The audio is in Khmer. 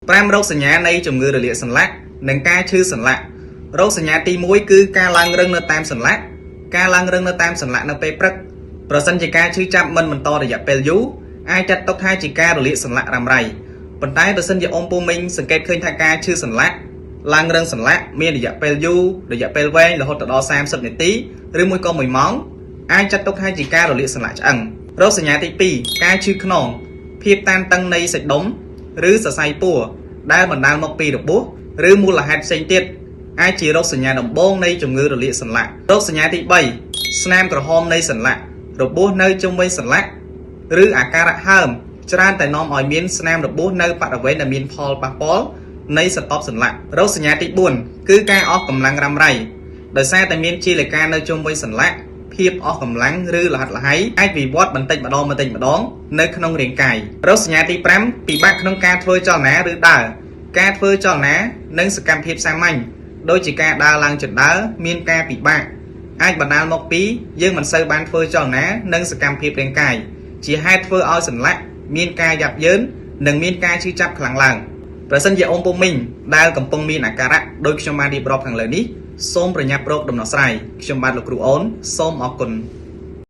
5រោគសញ្ញានៃជំងឺរលាកសន្លាក់និងការឈឺសន្លាក់រោគសញ្ញាទី1គឺការឡើងរឹងនៅតាមសន្លាក់ការឡើងរឹងនៅតាមសន្លាក់នៅពេលព្រឹកប្រសិនជាការឈឺចាប់មិនបន្តរយៈពេលយូរអាចចាត់ទុកថាជាការរលាកសន្លាក់រ៉ាំរ៉ៃប៉ុន្តែបើសិនជាអ៊ំពូមីងសង្កេតឃើញថាការឈឺសន្លាក់ឡើងរឹងសន្លាក់មានរយៈពេលយូររយៈពេលវែងរហូតដល់30នាទីឬមួយក៏1ម៉ោងអាចចាត់ទុកថាជាការរលាកសន្លាក់ឆ្អឹងរោគសញ្ញាទី2ការឈឺខ្នងភាពតានតឹងនៃសាច់ដុំឬសរសៃពោះដែលបណ្ដាលមកពីរបួសឬមូលហេតុផ្សេងទៀតអាចជារោគសញ្ញាដំបូងនៃជំងឺរលាកសន្លាក់រោគសញ្ញាទី3ស្នាមក្រហមនៃសន្លាក់របួសនៅជុំវិញសន្លាក់ឬអាការៈហើមច្រើនតែនាំឲ្យមានស្នាមរបួសនៅបរិវេណដែលមានផលប៉ះពាល់នៃសន្ទប់សន្លាក់រោគសញ្ញាទី4គឺការអស់កម្លាំងរ៉ាំរ៉ៃដោយសារតែមានជាលិកានៅជុំវិញសន្លាក់ភាពអស់កម្លាំងឬលហិតល្ហៃអាចវិវត្តបន្តិចម្ដងនៅក្នុងរាងកាយរោគសញ្ញាទី5ពិបាកក្នុងការធ្វើចលនាឬដើរការធ្វើចលនានិងសកម្មភាពសាមញ្ញដូចជាការដើរឡើងជណ្ដើរមានការពិបាកអាចបណ្ដាលមកពីយើងមិនសូវបានធ្វើចលនានិងសកម្មភាពរាងកាយជាហេតុធ្វើឲ្យសន្លាក់មានការយ៉ាប់យ៉ឺននិងមានការឈឺចាប់ខ្លាំងឡើងប្រសិនជាអ៊ំពូមីងដែលកំពុងមានអាការៈដោយខ្ញុំបានរៀបរាប់ខាងលើនេះសូមប្រញាប់រកដំណោះស្រាយខ្ញុំបាទលោកគ្រូអូនសូមអរគុណ